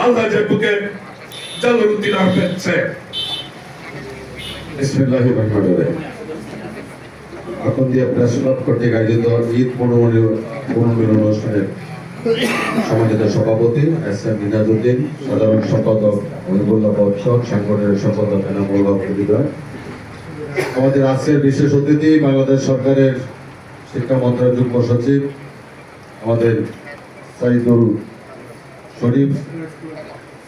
আল্লাহ বুকে জালালউদ্দিন আহমেদ সাহেব। বিসমিল্লাহির রহমানির রহিম। আখন্দিয়া প্রেস ক্লাব কর্তৃক আয়োজিত ঈদ পুনর্মিলন অনুষ্ঠানের সম্মানিত সভাপতি এস এম মিনাজউদ্দিন, সাধারণ সম্পাদক মহিবুল্লাহ বৎসর, সাংগঠনিক সম্পাদক এনামুল্লাহ হৃদয়, আমাদের আজকের বিশেষ অতিথি বাংলাদেশ সরকারের শিক্ষা মন্ত্রণালয়ের যুগ্ম সচিব আমাদের সাইদুল শরীফ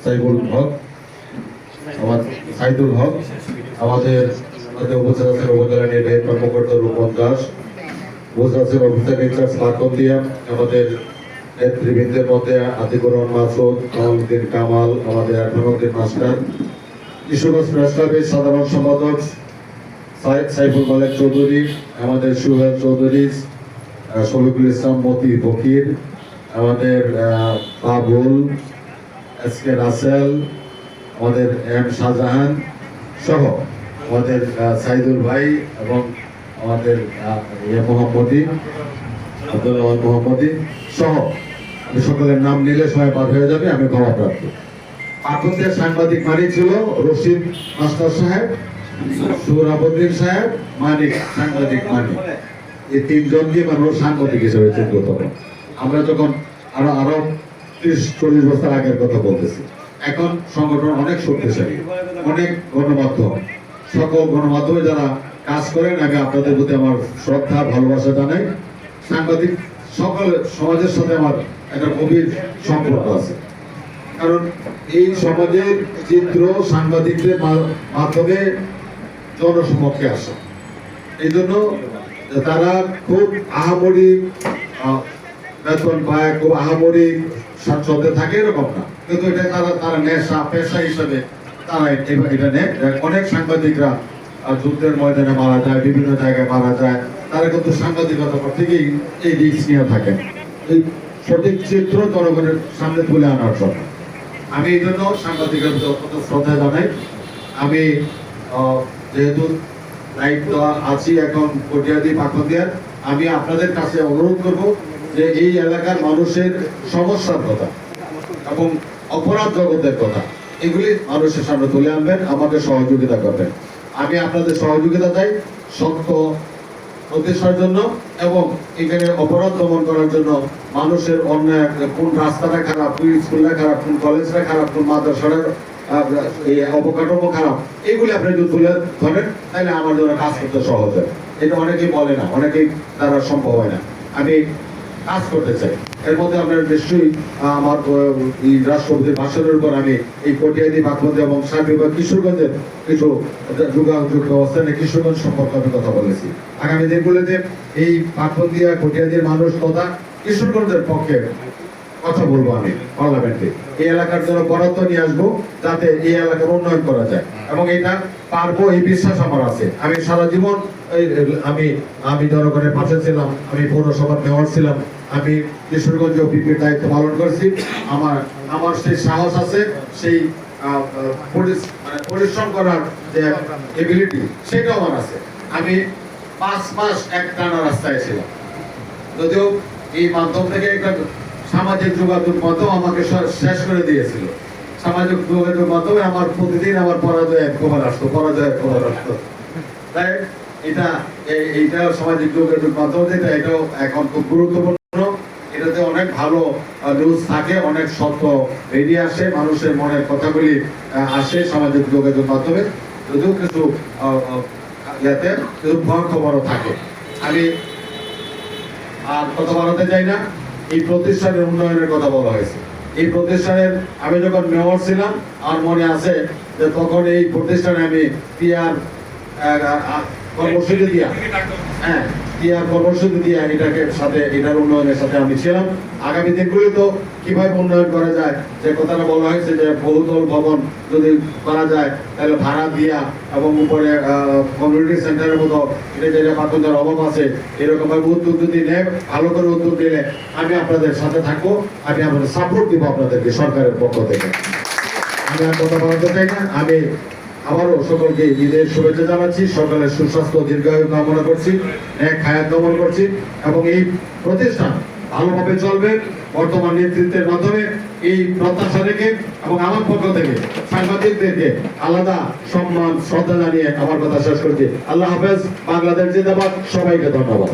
সাইবুল হক, সাইদুল হক, আমাদের উপজেলা নির্বাহী কর্মকর্তা রূপন দাস, উপজেলা অফিসার ইনচার্জ আখন্দিয়া, আমাদের নেতৃবৃন্দের মধ্যে আতিকুর রহমান মাসুদ, কামালউদ্দিন কামাল, আমাদের আকরামউদ্দিন মাস্টার, কিশোরগঞ্জ প্রেস ক্লাবের সাধারণ সম্পাদক সাইফুল মালিক চৌধুরী, আমাদের সুহেল চৌধুরী, শফিকুল ইসলাম মতি ফকির, আমাদের বাবুল, এস কে রাসেল, আমাদের এম শাহজাহান সহ আমাদের সাইদুল ভাই এবং আমাদের মোহাম্মদী আব্দুল মোহাম্মদী সহ আমি সকলের নাম নিলে সময় পার হয়ে যাবে, আমি ক্ষমাপ্রাপ্ত। আখন্দিয়ার সাংবাদিক মানিক ছিল রশিদ মাস্টার সাহেব, সুরাবুদ্দিন সাহেব, মানিক সাংবাদিক মানিক, এই তিনজনকে মানুষ সাংবাদিক হিসেবে চিহ্নিত করেন। আমরা যখন আরো 30-40 বছর আগের কথা বলতেছি, এখন সংগঠন অনেক শক্তিশালী, অনেক গণমাধ্যম, সকল গণমাধ্যমে যারা কাজ করেন আমি আপনাদের প্রতি আমার শ্রদ্ধা ভালোবাসা জানাই। সাংবাদিক সকল সমাজের সাথে আমার একটা গভীর সম্পর্ক আছে, কারণ এই সমাজের চিত্র সাংবাদিকদের মাধ্যমে জনসমক্ষে আসে। এই জন্য তারা খুব আহামরি বেতন পায়, খুব আহামরি স্বাচ্ছন্দ্যে থাকে এরকম না, কিন্তু এটা তারা নেশা পেশা হিসাবে তারা এটা নেয়। অনেক সাংবাদিকরা যুদ্ধের ময়দানে মারা যায়, বিভিন্ন জায়গায় মারা যায়, তারা কিন্তু সাংবাদিকতা থেকেই এই রিস্ক নিয়ে থাকেন এই সঠিক চিত্র জনগণের সামনে তুলে আনার জন্য। আমি এই জন্য সাংবাদিকের অত্যন্ত শ্রদ্ধা জানাই। আমি যেহেতু দায়িত্ব আছি এখন কটিয়াদি আখন্দিয়ার, আমি আপনাদের কাছে অনুরোধ করব যে এই এলাকার মানুষের সমস্যার কথা এবং অপরাধ জগতের কথা এগুলি মানুষের সামনে তুলে আনবেন, আমাকে সহযোগিতা করবেন। আমি আপনাদের সহযোগিতা চাই সত্য প্রতিষ্ঠার জন্য এবং এখানে অপরাধ দমন করার জন্য। মানুষের অন্যায়, কোন রাস্তাটা খারাপ, কোন স্কুলটা খারাপ, কোন কলেজটা খারাপ, কোন মাদ্রাসাটার এই অবকাঠামো খারাপ, এগুলি আপনি যদি তুলে ধরেন তাহলে আমার জন্য কাজ করতে সহজ হয়। এটা অনেকেই বলে না, অনেকেই দ্বারা সম্ভব হয় না। আমি কাজ করতে চাই। এর মধ্যে আপনার নিশ্চয়ই আমার এই রাষ্ট্রপতির ভাষণের উপর আমি এই কটিয়াদি বাগমতি এবং সার্বিক কিশোরগঞ্জের কিছু যোগাযোগ ব্যবস্থা নিয়ে কিশোরগঞ্জ সম্পর্কে আমি কথা বলেছি। আগামী দিনগুলোতে এই বাগমতিয়া কটিয়াদির মানুষ তথা কিশোরগঞ্জের পক্ষে কথা বলবো আমি পার্লামেন্টে। এই এলাকার জন্য বরাদ্দ নিয়ে আসবো যাতে এই এলাকার উন্নয়ন করা যায় এবং এটা পারবো এই বিশ্বাস আমার আছে। আমি সারা জীবন আমি জনগণের পাশে ছিলাম, আমি পৌরসভার মেয়র ছিলাম, আমি কিশোরগঞ্জ পিপির দায়িত্ব পালন করেছি। আমার সেই সাহস আছে, সেই পরিশ্রম করার যে এবিলিটি সেটাও আমার আছে। আমি 5 মাস এক টানা রাস্তায় ছিলাম, যদিও এই মাধ্যম থেকে একটা সামাজিক যোগাযোগ মাধ্যম আমাকে শেষ করে দিয়েছিল। সামাজিক যোগাযোগ মাধ্যমে আমার প্রতিদিন আমার পরাজয়ের খবর আসতো, তাই এইটা সামাজিক যোগাযোগ মাধ্যম যেটা, এটাও এখন খুব গুরুত্বপূর্ণ। এটাতে অনেক ভালো নিউজ থাকে, অনেক সত্য বেরিয়ে আসে, মানুষের মনের কথাগুলি আসে সামাজিক যোগাযোগ মাধ্যমে, যদিও কিছু ভয় খবরও থাকে। আমি আর কথা বাড়াতে চাই না। এই প্রতিষ্ঠানের উন্নয়নের কথা বলা হয়েছে। এই প্রতিষ্ঠানের আমি যখন মেয়র ছিলাম আমার মনে আছে যে তখন এই প্রতিষ্ঠানে আমি পিআর কর্মসূচি দিয়া এটাকে সাথে এটার উন্নয়নের সাথে আমি ছিলাম। আগামী দিনগুলি তো কিভাবে উন্নয়ন করা যায়, যে কথাটা বলা হয়েছে যে বহুতল ভবন যদি করা যায় তাহলে ভাড়া দিয়া এবং উপরে কমিউনিটি সেন্টারের মতো এটা যেটা পাঠকদের অভাব আছে এরকম ভাবে উদ্যোগ যদি নেয়, ভালো করে উদ্যোগ নিলে আমি আপনাদের সাথে থাকবো, আমি আপনাদের সাপোর্ট দিব আপনাদেরকে সরকারের পক্ষ থেকে। আমি আর কথা বলতে চাই না। আমি আবারও সকলকে ঈদের শুভেচ্ছা জানাচ্ছি, সকালের সুস্বাস্থ্য দীর্ঘায়ু কামনা করছি, এক হায়াত কামনা করছি এবং এই প্রতিষ্ঠান ভালোভাবে চলবে বর্তমান নেতৃত্বের মাধ্যমে। এই প্রত্যাশা রেখে এবং আমার পক্ষ থেকে সাংবাদিকদেরকে আলাদা সম্মান শ্রদ্ধা জানিয়ে আমার কথা শেষ করছি। আল্লাহ হাফেজ। বাংলাদেশ জিন্দাবাদ। সবাইকে ধন্যবাদ।